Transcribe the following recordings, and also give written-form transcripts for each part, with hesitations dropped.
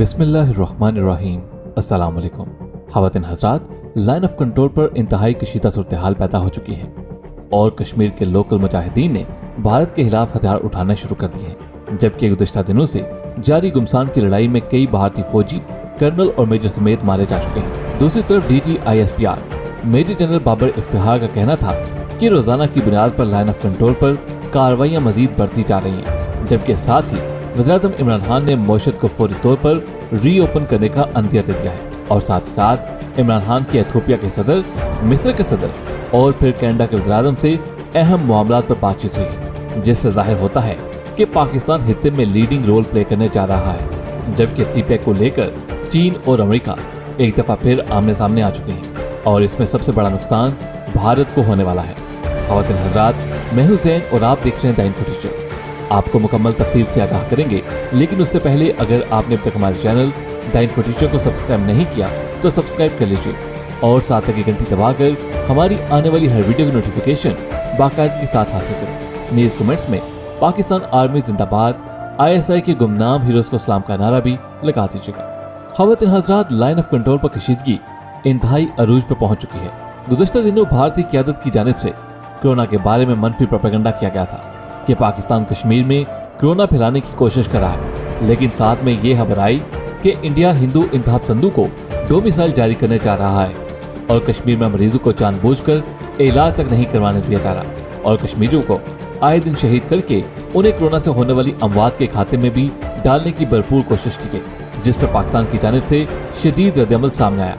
बिस्मिल्लाहिर्रहमानिर्रहीम। अस्सलाम वालेकुम। ख़वातीन हज़रात, लाइन ऑफ कंट्रोल पर इंतहाई कशीदा सूरत हाल पैदा हो चुकी है और कश्मीर के लोकल मुजाहिदीन ने भारत के खिलाफ हथियार उठाना शुरू कर दिए हैं, जबकि गुज़िश्ता दिनों से जारी गुमसान की लड़ाई में कई भारतीय फौजी कर्नल और मेजर समेत मारे जा चुके हैं। दूसरी तरफ DGISPR major general Babar Iftikhar का कहना था कि रोजाना की बुनियाद पर लाइन ऑफ कंट्रोल पर कार्रवाइयाँ मजीद बढ़ती जा रही हैं, जबकि साथ ही वज़ीर-ए-आज़म इमरान खान ने मईशत को फौरी तौर पर रीओपन करने का अंदिया दे दिया है और साथ ही साथ इमरान खान के एथियोपिया के सदर, मिस्र के सदर और फिर कनाडा के वज़ीर-ए-आज़म से अहम मामलात पर बातचीत हुई, जिससे जाहिर होता है कि पाकिस्तान हित्ते में लीडिंग रोल प्ले करने जा रहा है, जबकि CPEC को लेकर चीन और अमेरिका एक दफा फिर आमने सामने आ चुके हैं और इसमें सबसे बड़ा नुकसान भारत को होने वाला है। ख़वातीन हज़रात, मैं हूं ज़ैन और आप देख रहे हैं द इन्फो टीचर। आपको मुकम्मल तफसील से आगाह करेंगे, लेकिन उससे पहले अगर आपने अब तक हमारे चैनल द इन्फो टीचर को सब्सक्राइब नहीं किया तो सब्सक्राइब कर लीजिए और साथ ही घंटी दबाकर हमारी आने वाली हर वीडियो की नोटिफिकेशन बाकायदगी के साथ हासिल करें। नीज कमेंट्स में पाकिस्तान आर्मी जिंदाबाद, ISI के गुमनाम हीरोज को सलाम का नारा भी लगा दीजिएगा। ख़वातीन हज़रात, लाइन ऑफ कंट्रोल पर कशीदगी इंतहाई अरूज पर पहुंच चुकी है। गुज़श्ता दिनों भारतीय क़यादत की जानिब से कोरोना के बारे में मनफी प्रोपेगेंडा किया गया था कि पाकिस्तान कश्मीर में कोरोना फैलाने की कोशिश कर रहा है, लेकिन साथ में ये खबर आई कि इंडिया हिंदू इंतहा पसंदों को डोमिसाइल जारी करने जा रहा है और कश्मीर में मरीजों को जानबूझकर इलाज तक नहीं करवाने दिया जा रहा और कश्मीरियों को आए दिन शहीद करके उन्हें कोरोना से होने वाली अमवात के खाते में भी डालने की भरपूर कोशिश की गई, जिस पर पाकिस्तान की जानिब से शदीद रद्द-ए-अमल सामने आया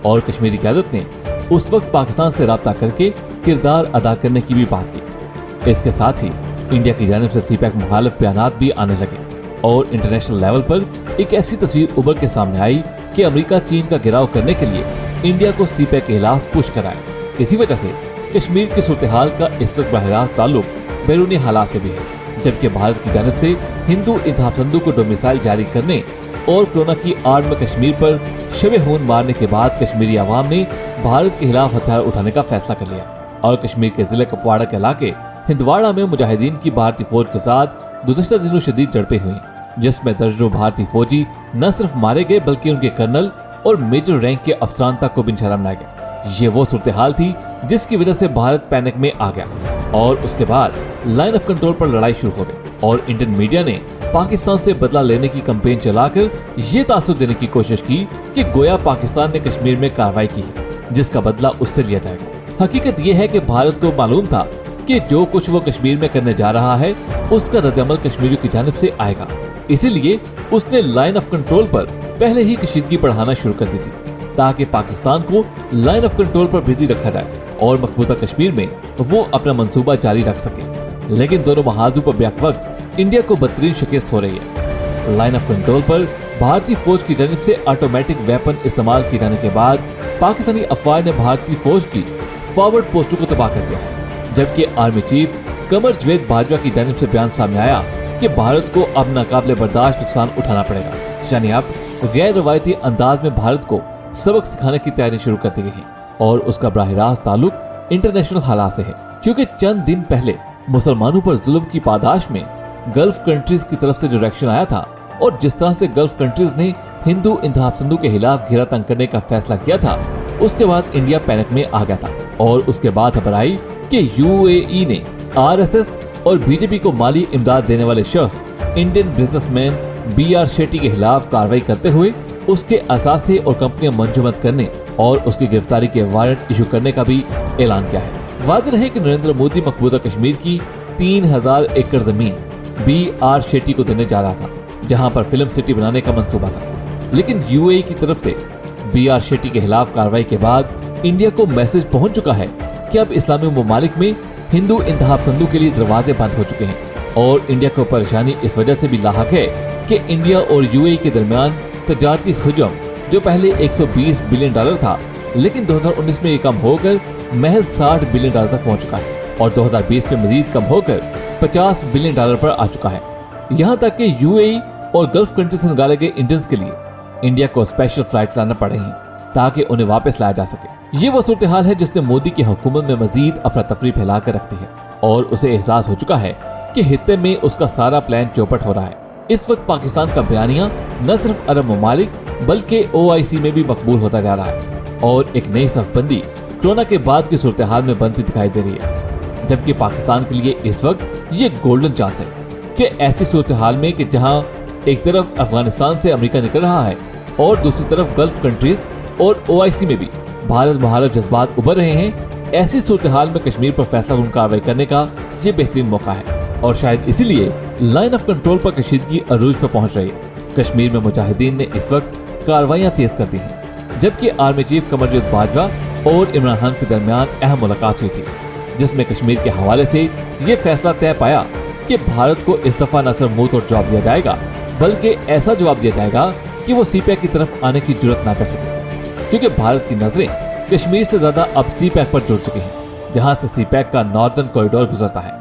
और कश्मीरी क़यादत ने उस वक्त पाकिस्तान से राब्ता करके किरदार अदा करने की भी बात की। इसके साथ ही इंडिया की जानिब से CPEC मुखालिफ बयानात भी आने लगे और इंटरनेशनल लेवल पर एक ऐसी तस्वीर उभर के सामने आई कि अमेरिका चीन का गिराव करने के लिए इंडिया को CPEC के खिलाफ पुश कराए। इसी वजह से कश्मीर की सूरत हाल का इस वक्त बहरास्त ताल्लुक बैरूनी हालात से भी है, जबकि भारत की जानिब से हिंदू इंतहा पसंदों को डोमिसाइल जारी करने और कोरोना की आड़ में कश्मीर पर शब खून मारने के बाद कश्मीरी अवाम ने भारत के खिलाफ हथियार उठाने का फैसला कर लिया और कश्मीर के जिले कुपवाड़ा के इलाके हिंदवाड़ा में मुजाहिदीन की भारतीय फौज के साथ गुज़श्ता दिनों शदीद झड़पें हुई, जिसमें दर्जनों भारतीय फौजी न सिर्फ मारे गए बल्कि उनके कर्नल और मेजर रैंक के अफसरान तक को बिन शर्म लाए गए। ये वो सूरत हाल थी जिसकी वजह से भारत पैनिक में आ गया और उसके बाद लाइन ऑफ कंट्रोल पर लड़ाई शुरू हो गई और इंडियन मीडिया ने पाकिस्तान से बदला लेने की कैंपेन चलाकर ये तासुर देने की कोशिश की कि गोया पाकिस्तान ने कश्मीर में कार्रवाई की है, जिसका बदला उससे लिया जाएगा। हकीकत ये है कि भारत को मालूम था कि जो कुछ वो कश्मीर में करने जा रहा है उसका रद्द-ए-अमल कश्मीरियों की जानिब से आएगा, इसीलिए उसने लाइन ऑफ कंट्रोल पर पहले ही कशीदगी बढ़ाना शुरू कर दी थी ताकि पाकिस्तान को लाइन ऑफ कंट्रोल पर बिजी रखा जाए और मकबूजा कश्मीर में वो अपना मंसूबा जारी रख सके। लेकिन दोनों महाजों पर बैक वक्त इंडिया को बदतरीन शिकस्त हो रही है। लाइन ऑफ कंट्रोल पर भारतीय फौज की जानिब से ऑटोमेटिक वेपन इस्तेमाल किए जाने के बाद पाकिस्तानी अफवाज ने भारतीय फौज की फॉरवर्ड पोस्टों को तबाह कर दिया है, जबकि army chief qamar javed Bajwa की जानिब से बयान सामने आया कि भारत को अब नाकाबिले बर्दाश्त नुकसान उठाना पड़ेगा, यानी अब गैर रवायती अंदाज में भारत को सबक सिखाने की तैयारी शुरू कर दी गई है और उसका बराह रास्त ताल्लुक इंटरनेशनल हालात से है, क्योंकि चंद दिन पहले मुसलमानों पर जुल्म की पादाश में गल्फ कंट्रीज की तरफ से जो रिएक्शन आया था और जिस तरह से गल्फ कंट्रीज ने हिंदू इंतहा पसंदों के खिलाफ घेरा तंग करने का फैसला किया था, उसके बाद इंडिया पैनिक में आ गया था और उसके बाद खबर आई कि UAE ने RSS और BJP को माली इमदाद देने वाले शख्स इंडियन बिजनेसमैन BR शेट्टी के खिलाफ कार्रवाई करते हुए उसके असासे और कंपनियां मंजूमत करने और उसकी गिरफ्तारी के वारंट इशू करने का भी ऐलान किया है। वाज़ेह है कि नरेंद्र मोदी मकबूजा कश्मीर की 3000 एकड़ जमीन BR शेट्टी को देने जा रहा था, जहां पर फिल्म सिटी बनाने का मंसूबा था, लेकिन UAE की तरफ से BR शेट्टी के खिलाफ कार्रवाई के बाद इंडिया को मैसेज पहुंच चुका है कि अब इस्लामी ममालिक में हिंदू इंतहा पसंदों के लिए दरवाजे बंद हो चुके हैं और इंडिया को परेशानी इस वजह से भी लाहक है कि इंडिया और UAE के दरमियान तजारती हजम जो पहले $120 बिलियन था, लेकिन 2019 में ये कम होकर महज $60 बिलियन तक पहुंच चुका है और 2020 में मजीद कम होकर $50 बिलियन पर आ चुका है। यहाँ तक कि UAE और गल्फ कंट्री से निकाले गए इंडियंस के लिए इंडिया को स्पेशल फ्लाइट लाना पड़े हैं ताकि उन्हें वापस लाया जा सके। ये वो सूरत हाल है जिसने मोदी की हुकूमत में मजीद अफरा तफरी फैला कर रखती है और उसे एहसास हो चुका है कि हित्ते में उसका सारा प्लान चौपट हो रहा है। इस वक्त पाकिस्तान का बयानिया न सिर्फ अरब ममालिक बल्कि OIC में भी मकबूल होता जा रहा है और एक नई सफबंदी कोरोना के बाद की सूरत हाल में बनती दिखाई दे रही है। जबकि पाकिस्तान के लिए इस वक्त ये गोल्डन चांस है कि ऐसी सूरत हाल में कि जहां एक तरफ अफगानिस्तान से अमेरिका निकल रहा है और दूसरी तरफ गल्फ कंट्रीज और OIC में भी भारत मुखालिफ जज्बात उभर रहे हैं, ऐसी सूरत हाल में कश्मीर पर फैसला कुन कार्रवाई करने का ये बेहतरीन मौका है और शायद इसीलिए लाइन ऑफ कंट्रोल पर कशीदगी अरूज पर पहुंच रही है। कश्मीर में मुजाहिदीन ने इस वक्त कार्रवाइयां तेज कर दी हैं, जबकि आर्मी चीफ कमर बाजवा और इमरान खान के दरमियान अहम मुलाकात हुई थी, जिसमें कश्मीर के हवाले से ये फैसला तय पाया कि भारत को इस दफा न सिर्फ मुंह तोड़ जवाब दिया जाएगा बल्कि ऐसा जवाब दिया जाएगा कि वो CPEC की तरफ आने की जुर्रत ना कर सके, क्योंकि भारत की नजरें कश्मीर से ज्यादा अब CPEC पर जुड़ चुकी हैं, जहां से CPEC का नॉर्दर्न कॉरिडोर गुजरता है।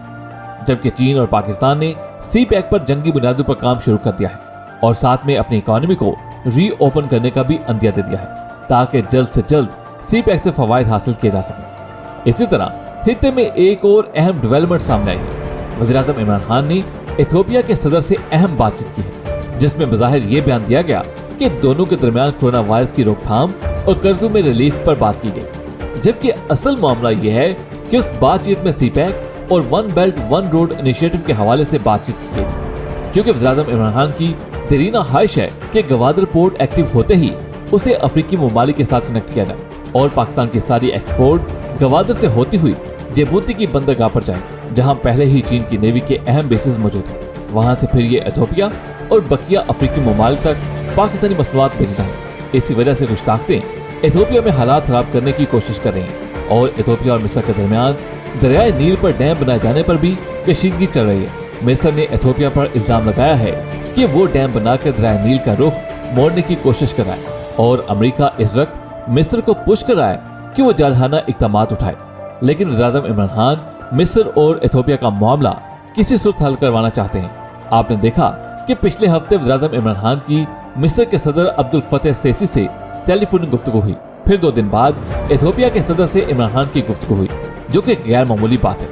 जबकि चीन और पाकिस्तान ने CPEC पर जंगी बुनियादों पर काम शुरू कर दिया है और साथ में अपनी इकोनॉमी को रीओपन करने का भी अंदिया दे दिया है ताकि जल्द से जल्द CPEC से फवायद हासिल किए जा सके। इसी तरह खित्ते में एक और अहम डेवलपमेंट सामने आई है। वज़ीर-ए-आज़म इमरान खान ने इथियोपिया के सदर से अहम बातचीत की है, जिसमें बज़ाहिर ये बयान दिया गया कि दोनों के दरमियान कोरोना वायरस की रोकथाम और कर्जों में रिलीफ पर बात की गई, जबकि असल मामला ये है कि उस बातचीत में CPEC और one belt one road initiative के हवाले से बातचीत की गई थी, क्योंकि वज़ीर-ए-आज़म इमरान खान की देरीना ख्वाहिश है कि गवादर पोर्ट एक्टिव होते ही उसे अफ्रीकी ममालिक के साथ कनेक्ट किया जाए और पाकिस्तान की सारी एक्सपोर्ट गवादर से होती हुई जिबूती की बंदरगाह पर जाए, जहां पहले ही चीन की नेवी के अहम बेसिस मौजूद हैं। वहां से फिर ये इथियोपिया और बकिया अफ्रीकी ममालिक तक पाकिस्तानी मसनूआत भेजी जाएं। इसी वजह से कुछ ताकतें इथियोपिया में हालात खराब करने की कोशिश कर रही हैं और इथियोपिया और मिस्र के दरमियान दरियाए नील पर डैम बनाए जाने पर भी कशीदगी चल रही है। मिस्र ने इथियोपिया पर इल्जाम लगाया है कि वो डैम बनाकर दरियाए नील का रुख मोड़ने की कोशिश कर रहा है और अमेरिका इस वक्त मिस्र को पुश कर रहा है कि वो जारहाना इक़दामात उठाए। लेकिन वज़ीर-ए-आज़म इमरान खान मिस्र और इथियोपिया का मामला किसी सूरत हल करवाना चाहते हैं। आपने देखा कि पिछले हफ्ते वज़ीर-ए-आज़म इमरान खान की मिस्र के सदर अब्दुल फतेह सीसी से टेलीफोनिक गुफ्तगू हुई, फिर 2 दिन बाद इथियोपिया के सदर से इमरान खान की गुफ्तगू हुई, जो कि गैर मामूली बात है।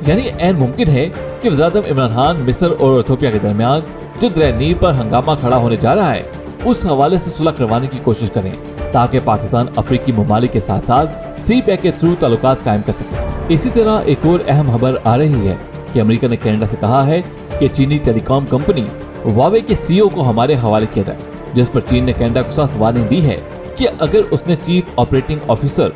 यानी ऐन मुमकिन है कि वज़ीर-ए-आज़म इमरान खान मिस्र और इथियोपिया के दरमियान जो दरियाए नील पर हंगामा खड़ा होने जा रहा है उस हवाले से सुलह करवाने की कोशिश करें, ताकि पाकिस्तान अफ्रीकी ममालिक के साथ साथ CPEC के थ्रू ताल्लुकात कायम कर सके। इसी तरह एक और अहम खबर आ रही है कि अमेरिका ने कनाडा से कहा है कि चीनी टेलीकॉम कंपनी वावे के CEO को हमारे हवाले किया जाए, जिस पर चीन ने कनाडा को सख्त वार्निंग दी है कि अगर उसने चीफ ऑपरेटिंग ऑफिसर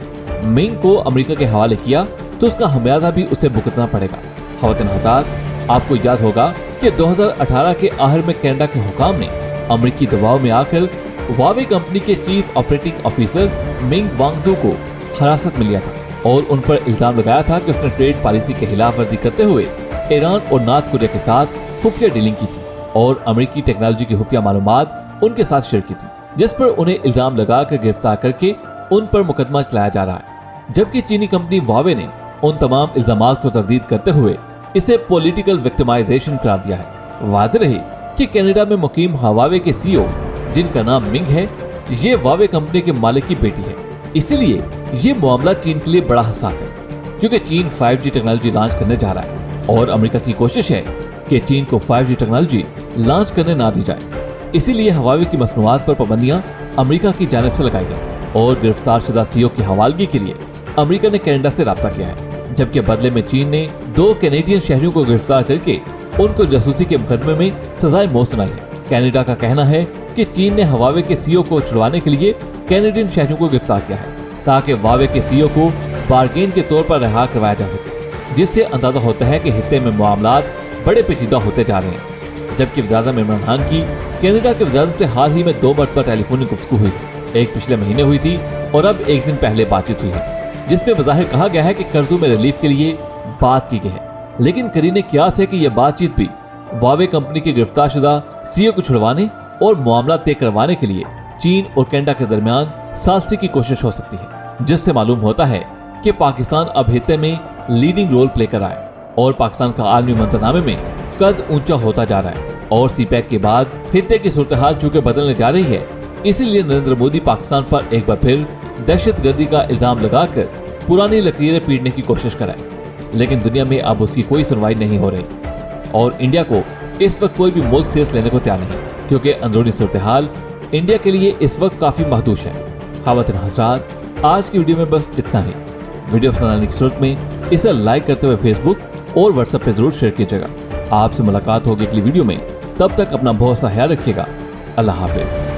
मिंग को अमेरिका के हवाले किया तो उसका खमियाजा भी उसे भुगतना पड़ेगा। ख़वातीन हज़रात, आपको याद होगा कि 2018 के आखिर में कनाडा के हुकाम ने अमेरिकी दबाव में आकर वावे कंपनी के चीफ ऑपरेटिंग ऑफिसर मिंग वांगजू को हिरासत में लिया था और उन पर इल्जाम लगाया था कि उसने ट्रेड पॉलिसी के खिलाफ वर्जी करते हुए ईरान और नॉर्थ कोरिया के साथ खुफिया डीलिंग की थी और अमेरिकी टेक्नोलॉजी की खुफिया मालूमात उनके साथ शेयर की थी, जिस पर उन्हें इल्जाम लगाकर गिरफ्तार करके उन पर मुकदमा चलाया जा रहा है। जबकि चीनी कंपनी वावे ने उन तमाम इल्जामात को तरदीद करते हुए इसे पॉलिटिकल विक्टिमाइजेशन करार दिया है। वाज़ेह रही कि कनाडा में मुकीम हवावे के CEO, जिनका नाम मिंग है, ये वावे कंपनी के मालिक की बेटी है। इसीलिए ये मामला चीन के लिए बड़ा हसास है, क्योंकि चीन 5G टेक्नोलॉजी लॉन्च करने जा रहा है और अमेरिका की कोशिश है कि चीन को 5G टेक्नोलॉजी लॉन्च करने ना दी जाए। इसीलिए हवावे की मसनूआत पर पाबंदियां अमेरिका की जानिब से लगाई गई और गिरफ्तार शुदा CEO की हवालगी के लिए अमेरिका ने कनाडा से राब्ता किया है, जबकि बदले में चीन ने 2 कैनेडियन शहरियों को गिरफ्तार करके उनको जासूसी के मुकदमे में सजाए मौत सुनाई है। कनाडा का कहना है कि चीन ने हवावे के CEO को छुड़वाने के लिए कैनेडियन शहरियों को गिरफ्तार किया है, ताकि वावे के CEO को बारगेन के तौर पर रिहा करवाया जा सके, जिससे अंदाजा होता है कि हित्ते में मामलात बड़े पेचीदा होते जा रहे हैं। जबकि वज़ीर-ए-आज़म इमरान खान की कनाडा के वज़ीर से हाल ही में 2 मरतबा टेलीफोनिक गुफ्तगू हुई, एक पिछले महीने हुई थी और अब एक दिन पहले बातचीत हुई है, जिसमें बज़ाहिर कहा गया है कि कर्जों में रिलीफ के लिए बात की गई है। लेकिन करीने क्यास है कि यह बातचीत भी वावे कंपनी के गिरफ्तार शुदा CEO को छुड़वाने और मामला तय करवाने के लिए चीन और कनाडा के दरमियान सालसी की कोशिश हो सकती है, जिससे मालूम होता है कि पाकिस्तान अब हित्ते में लीडिंग रोल प्ले कर रहा है और पाकिस्तान का आलमी मंतनामे में कद ऊंचा होता जा रहा है। और CPEC के बाद हित्ते की सूरत हाल चूंकि बदलने जा रही है, इसीलिए नरेंद्र मोदी पाकिस्तान पर एक बार फिर दहशतगर्दी का इल्जाम लगाकर पुरानी लकीरें पीटने की कोशिश कराए, लेकिन दुनिया में अब उसकी कोई सुनवाई नहीं हो रही और इंडिया को इस वक्त कोई भी मुल्क सीरियस लेने को तैयार नहीं, क्योंकि अंदरूनी सूरत हाल इंडिया के लिए इस वक्त काफी महदूश है। ख़वातीन हज़रात, आज की वीडियो में बस इतना ही। वीडियो पसंद आने की सूरत में इसे लाइक करते हुए फेसबुक और व्हाट्सएप पे जरूर शेयर कीजिएगा। आपसे मुलाकात होगी अगली वीडियो में, तब तक अपना बहुत सा ख्याल रखिएगा। अल्लाह हाफिज।